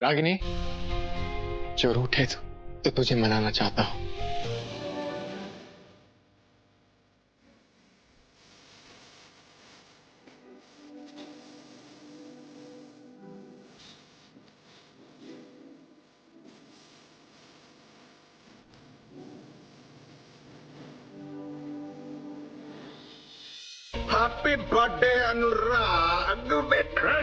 रागिनी, जो रूठे तो तुझे मनाना चाहता हूं। हैप्पी बर्थडे अनुराग बेटा।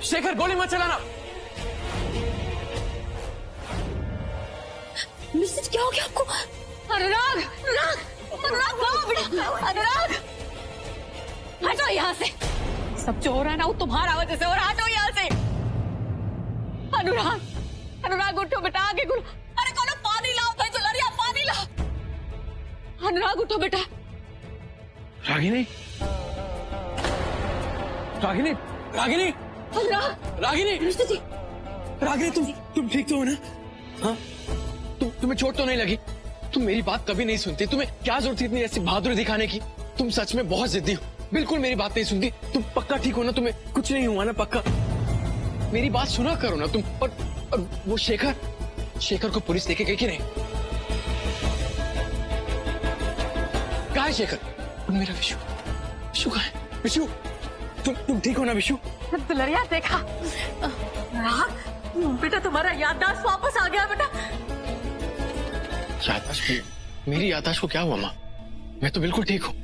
शेखर, गोली मत चलाना। मिसेज, क्या हो गया आपको? अनुराग, अनुराग, अनुराग, कहाँ बेटा? अनुराग, हटो यहाँ से। सब जो हो रहा है ना वो तुम्हारा वजह से, और हटो यहाँ से। अनुराग, अनुराग उठो बेटा, आगे गुल। अरे कौन पानी लाओ भाई, तो लड़िया पानी लाओ। अनुराग उठो बेटा। रागिनी, रागिनी, रागिनी, अनुराग, रागिनी, मिस्टर जी। रागिनी, तुम ठीक तो हो ना? हाँ, तुम्हें चोट तो नहीं लगी? तुम मेरी बात कभी नहीं सुनती। तुम्हें क्या जरूरत थी इतनी ऐसी बहादुरी दिखाने की? तुम सच में बहुत जिद्दी हो, बिल्कुल मेरी बात नहीं सुनती। तुम पक्का ठीक हो ना? तुम्हें कुछ नहीं हुआ ना? पक्का मेरी बात सुना करो ना तुम। और वो शेखर को पुलिस लेके गई कि नहीं? कहाँ है शेखर? मेरा विशु कहाँ है? विशु, तुम ठीक हो ना विशु? दुलरिया देखा? अनुराग बेटा, तुम्हारा याददाश्त वापस आ गया बेटा। याददाश्त? मेरी याददाश्त को क्या हुआ माँ? मैं तो बिल्कुल ठीक हूँ।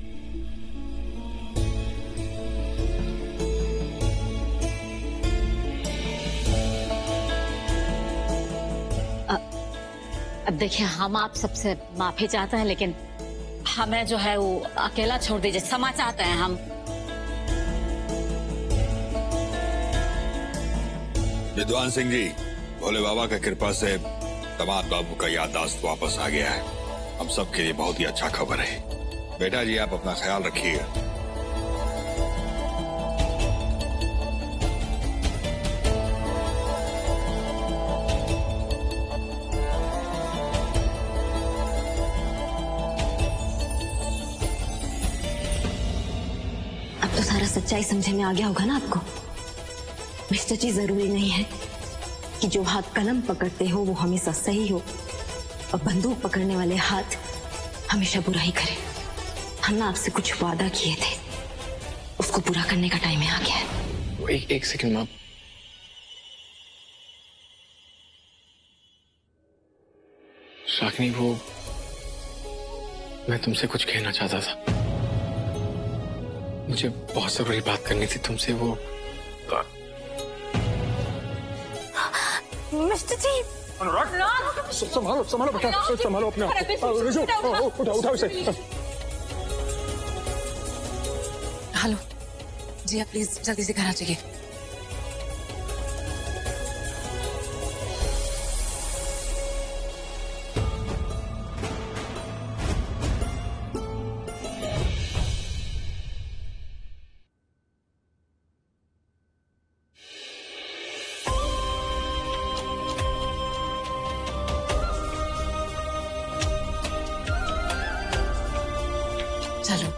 अब देखिए, हम आप सबसे माफी चाहते हैं, लेकिन हमें जो है वो अकेला छोड़ दीजिए। क्षमा चाहते हैं हम। विद्वान सिंह जी, भोले बाबा की कृपा से दामाद बाबू का याददाश्त वापस आ गया है। हम सब के लिए बहुत ही अच्छा खबर है। बेटा जी, आप अपना ख्याल रखिएगा। अब तो सारा सच्चाई समझे में आ गया होगा ना आपको? मिस्टर जी, जरूरी नहीं है कि जो हाथ कलम पकड़ते हो वो हमेशा सही हो, और बंदूक पकड़ने वाले हाथ हमेशा बुराई करे। हमने आपसे कुछ वादा किए थे, उसको पूरा करने का टाइम आ गया है। एक सेकंड माँ। रागिनी, वो मैं तुमसे कुछ कहना चाहता था। मुझे बहुत जरूरी बात करनी थी तुमसे। वो मिस्टर जी। अनुराग, संभालो बेटा, संभालो अपने आप। उठाओ इसे। हेलो जी, आप प्लीज जल्दी से घर आ जाइए। चलो,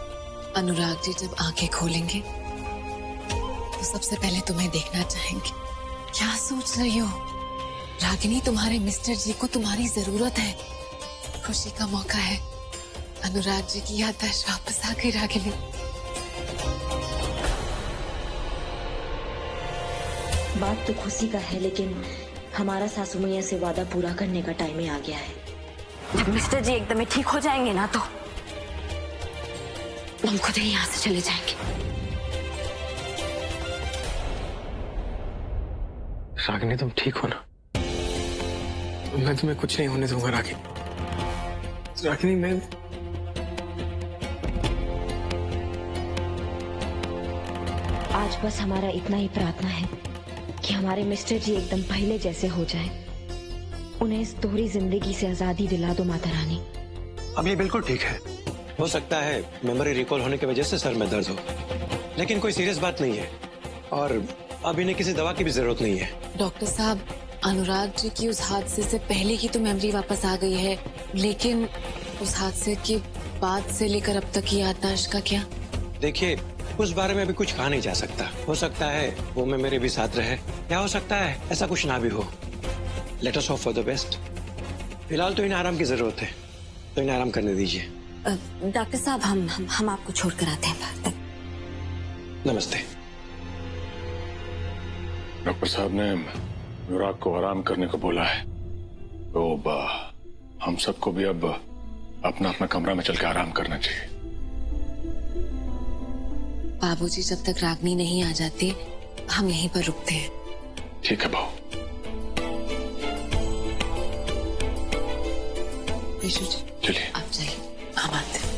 अनुराग जी जब आंखें खोलेंगे तो सबसे पहले तुम्हें देखना चाहेंगे। क्या सोच रही हो रागिनी? तुम्हारे मिस्टर जी को तुम्हारी जरूरत है। खुशी का मौका है। अनुराग जी की याददाश्त वापस आ गई रागिनी। बात तो खुशी का है, लेकिन हमारा सासू मैया से वादा पूरा करने का टाइम ही आ गया है। जब मिस्टर जी एकदम ठीक हो जाएंगे ना, तो हम खुद ही यहाँ से चले जाएंगे। रागिनी, तुम ठीक हो ना? मैं तुम्हें कुछ नहीं होने दूंगा रागिनी। रागिनी, मैं आज बस हमारा इतना ही प्रार्थना है कि हमारे मिस्टर जी एकदम पहले जैसे हो जाएं। उन्हें इस दोहरी जिंदगी से आजादी दिला दो माता रानी। अब ये बिल्कुल ठीक है। हो सकता है मेमोरी रिकॉल होने की वजह से सर में दर्द हो, लेकिन कोई सीरियस बात नहीं है और अब इन्हें किसी दवा की भी जरूरत नहीं है। डॉक्टर साहब, अनुराग जी की उस हादसे से पहले की तो मेमोरी वापस आ गई है, लेकिन उस हादसे के बाद से लेकर अब तक की याददाश्त का क्या? देखिए, उस बारे में अभी कुछ कहा नहीं जा सकता। हो सकता है वो में मेरे भी साथ रहे, या हो सकता है ऐसा कुछ ना भी हो। Let us hope for the best. फिलहाल तो इन्हें आराम की जरूरत है, तो इन्हें आराम करने दीजिए। डॉक्टर साहब, हम आपको छोड़कर आते हैं बाहर तक। नमस्ते। डॉक्टर साहब ने अनुराग को आराम करने को बोला है, तो हम सबको भी अब अपना अपना कमरा में चल के आराम करना चाहिए। बाबूजी, जब तक रागनी नहीं आ जाती हम यहीं पर रुकते हैं। ठीक है बहू। विशु जी, चलिए आप जाइए, हम आते हैं।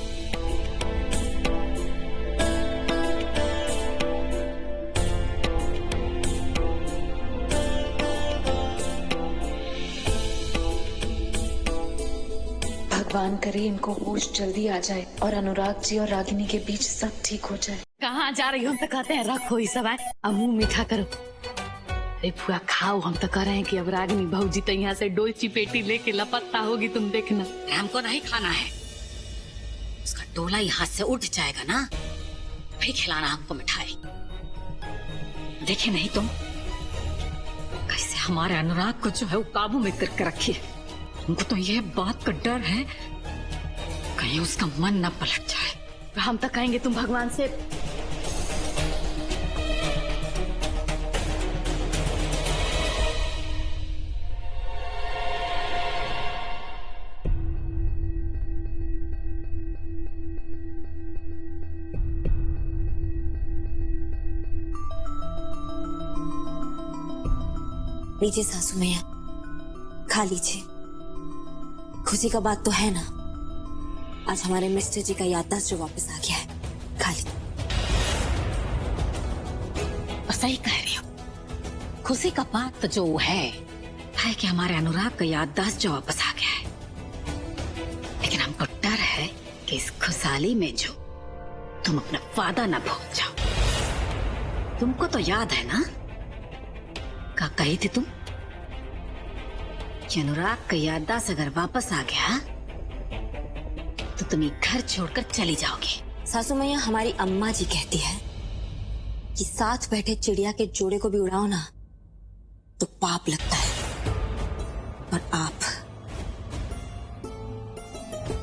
भगवान करे इनको होश जल्दी आ जाए और अनुराग जी और रागिनी के बीच सब ठीक हो जाए। कहाँ जा रही हो? हम तो कहते हैं रखो ही सब, अब मुंह मीठा करो। अरे फुआ खाओ, हम तो कह रहे हैं कि अब रागिनी भाऊजी तो यहाँ से डोलची पेटी लेके लपकता होगी, तुम देखना। हमको नहीं खाना है, उसका डोला यहाँ से उठ जाएगा ना, फिर खिलाना हमको मिठाई। देखे नहीं तुम कैसे हमारे अनुराग को जो है वो काबू में करके रखी है। हमको तो यह बात का डर है कहीं उसका मन न पलट जाए। हम तो कहेंगे तुम भगवान से लीजिए सासू मैया, खा लीजिए। खुशी का बात तो है ना, आज हमारे मिस्टर जी का याददाश्त जो वापस आ गया है। खा लीजिए। और सही कह रही हो, खुशी का बात तो जो है कि हमारे अनुराग का याददाश्त जो वापस आ गया है, लेकिन हमको डर है कि इस खुशहाली में जो तुम अपना वादा न भूल जाओ। तुमको तो याद है ना क्या कही थी तुम कि अनुराग का याददाश्त अगर वापस आ गया तो तुम ये घर छोड़कर चली जाओगी। सासू मैया, हमारी अम्मा जी कहती है कि साथ बैठे चिड़िया के जोड़े को भी उड़ाओ ना तो पाप लगता है, और आप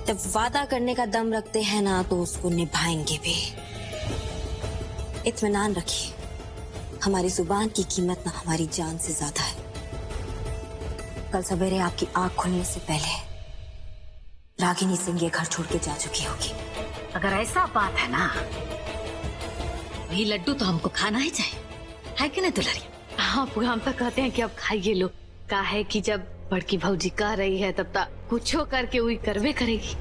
जब वादा करने का दम रखते हैं ना तो उसको निभाएंगे भी। इत्मीनान रखिए, हमारी जुबान की कीमत ना हमारी जान से ज्यादा है। कल सवेरे आपकी आंख खुलने से पहले रागिनी सिंह ये घर छोड़ के जा चुकी होगी। अगर ऐसा बात है ना, वही लड्डू तो हमको खाना ही चाहिए, है कि नहीं दुलारी? हाँ पुआ, हम तो कहते हैं कि अब खाइए लो। का है कि जब बड़की भौजी कह रही है तब तक कुछो करके वही करवे करेगी।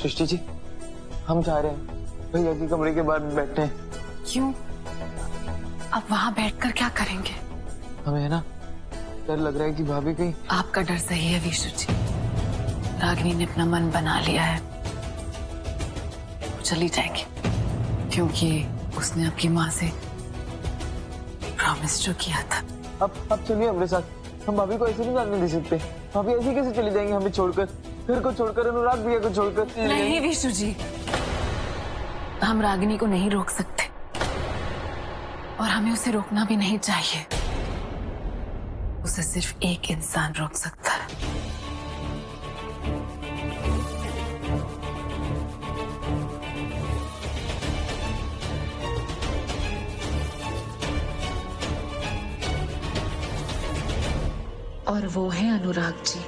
सृष्टि जी, हम जा रहे हैं, भैया के कमरे के बाहर बैठे हैं। क्यों? अब वहाँ बैठकर क्या करेंगे? हमें है ना डर लग रहा है कि भाभी कहीं। आपका डर सही है विशु जी, रागिनी ने अपना मन बना लिया है, वो चली जाएगी, क्योंकि उसने आपकी माँ से प्रॉमिस जो किया था। अब चलिए हमारे साथ, हम भाभी को ऐसे नहीं जाने दे सकते। भाभी ऐसे कैसे चली जाएंगे हमें छोड़कर, घर को छोड़कर, अनुराग भैया को छोड़कर? नहीं विशु जी, हम रागिनी को नहीं रोक सकते और हमें उसे रोकना भी नहीं चाहिए। उसे सिर्फ एक इंसान रोक सकता है। और वो है अनुराग जी।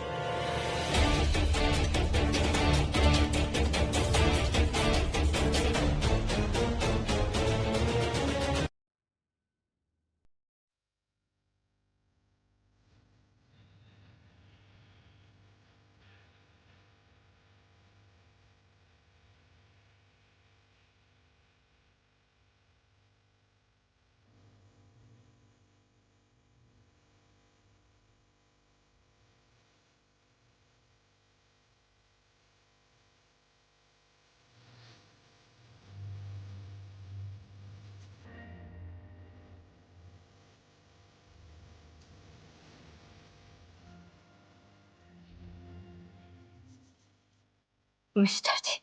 मिस्टर जी,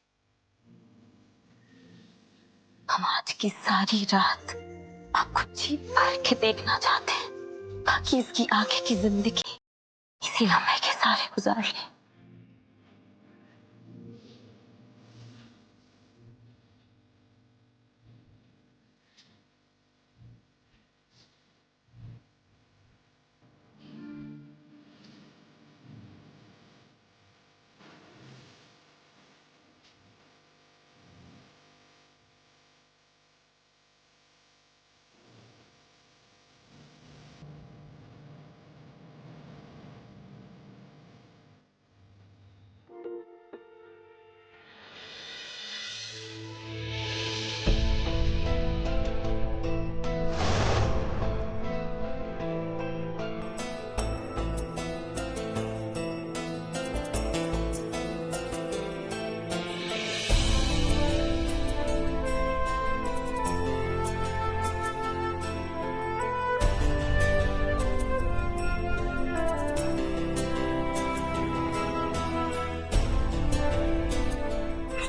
हम आज की सारी रात आपको जी भर के देखना चाहते हैं ताकि इसकी आगे की जिंदगी इसी लम्हे के सारे गुजार ले।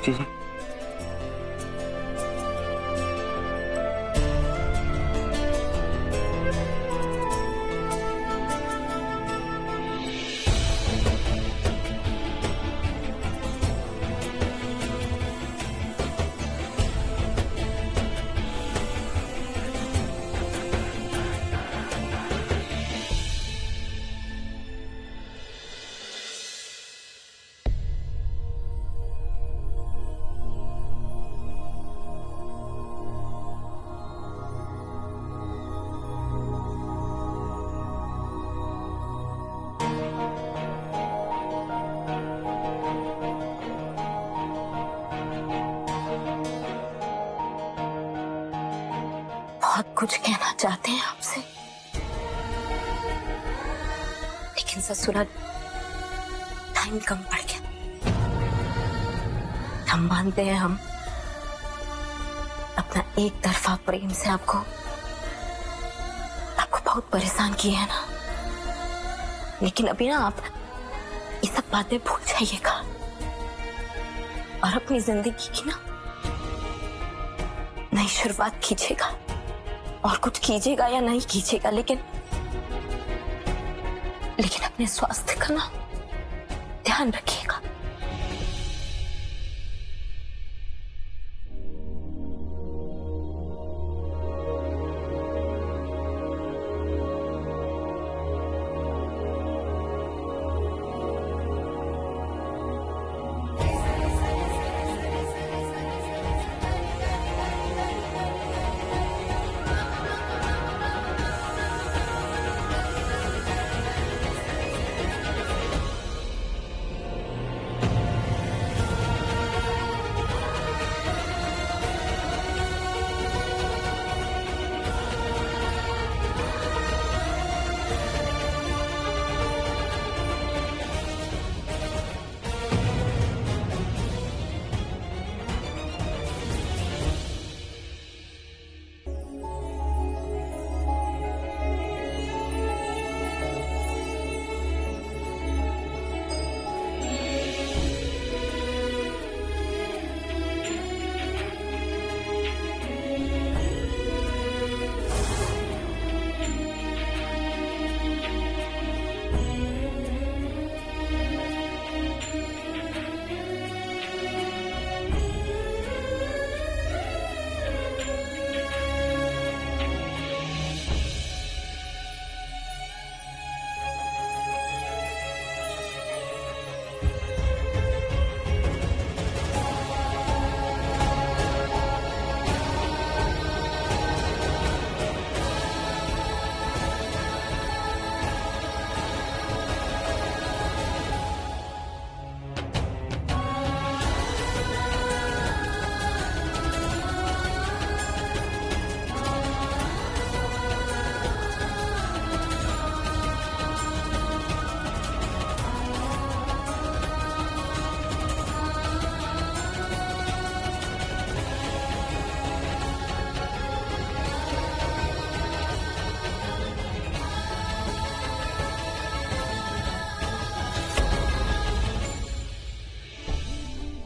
जी बहुत कुछ कहना चाहते हैं आपसे, लेकिन ससुराल टाइम कम पड़ गया। हम मानते हैं हम अपना एक तरफा प्रेम से आपको बहुत परेशान किए है ना, लेकिन अभी ना आप ये सब बातें भूल जाइएगा और अपनी जिंदगी की ना नई शुरुआत कीजिएगा। और कुछ कीजिएगा या नहीं कीजिएगा, लेकिन अपने स्वास्थ्य का ना ध्यान रखिएगा।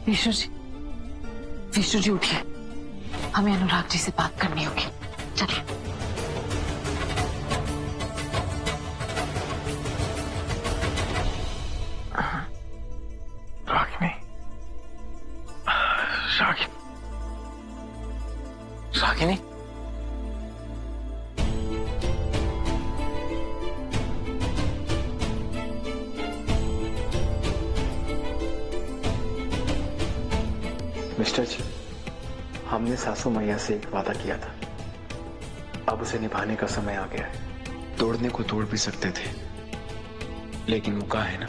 विष्णु जी उठिए, हमें अनुराग जी से बात करनी होगी। चलिए। रागिनी, रागिनी, मिस्टर जी, हमने सासू मैया से एक वादा किया था, अब उसे निभाने का समय आ गया है। तोड़ने को तोड़ भी सकते थे, लेकिन मुका है ना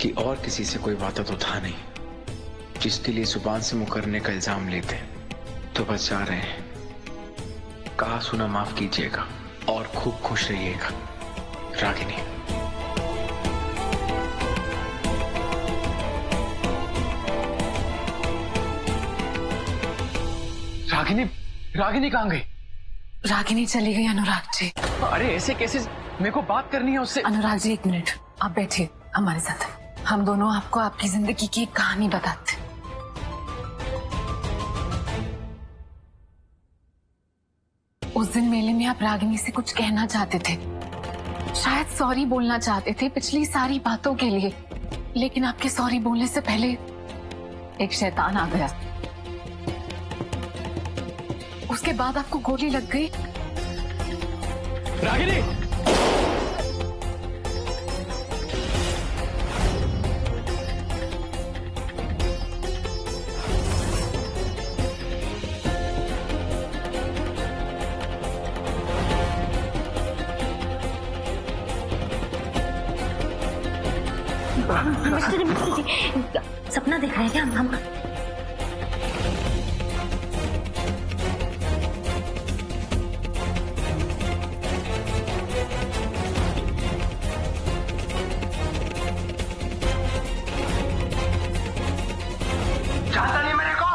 कि और किसी से कोई वादा तो था नहीं जिसके लिए जुबान से मुकरने का इल्जाम लेते, तो बस जा रहे हैं। कहा सुना माफ कीजिएगा और खूब खुश रहिएगा। रागिनी। रागिनी, रागिनी कहाँ गई? रागिनी चली गई अनुराग जी। अरे ऐसे कैसे? मेरे को बात करनी है उससे। अनुराग जी 1 मिनट, आप बैठिए हमारे साथ। हम दोनों आपको आपकी जिंदगी की एक कहानी बताते। उस दिन मेले में आप रागिनी से कुछ कहना चाहते थे, शायद सॉरी बोलना चाहते थे पिछली सारी बातों के लिए, लेकिन आपके सॉरी बोलने से पहले एक शैतान आ गया। उसके बाद आपको गोली लग गई। रागिनी, मिस्टर जी, सपना देख रहे हैं क्या हम? जानता नहीं मेरे को।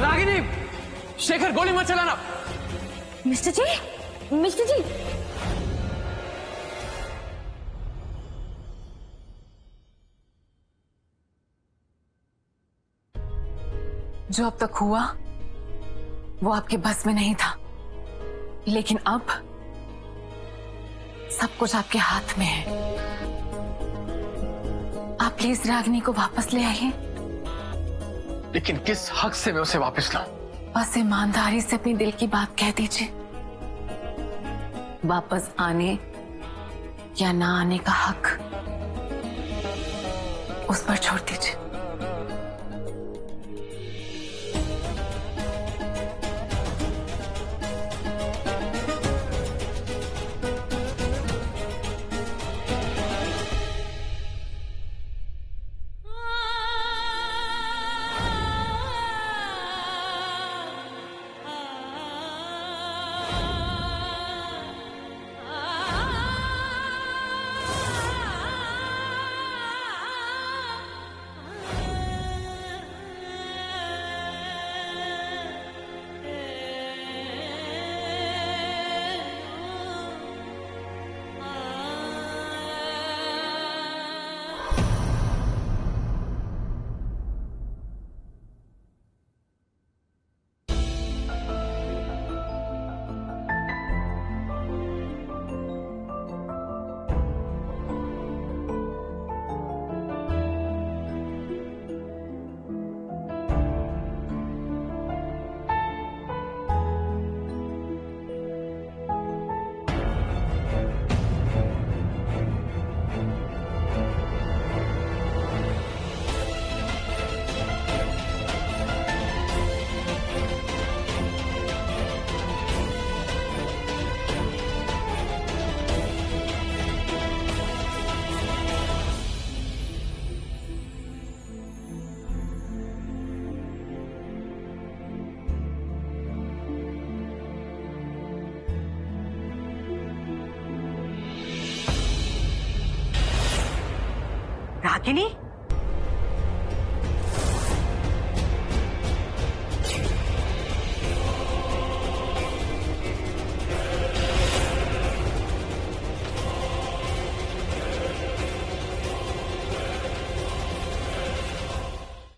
रागिनी, शेखर गोली मत चलाना। मिस्टर जी, मिस्टर जी। जो अब तक हुआ वो आपके बस में नहीं था, लेकिन अब सब कुछ आपके हाथ में है। आप प्लीज रागिनी को वापस ले आइए। लेकिन किस हक से मैं उसे वापस लाऊं? बस ईमानदारी से अपनी दिल की बात कह दीजिए। वापस आने या ना आने का हक उस पर छोड़ दीजिए। रागिनी,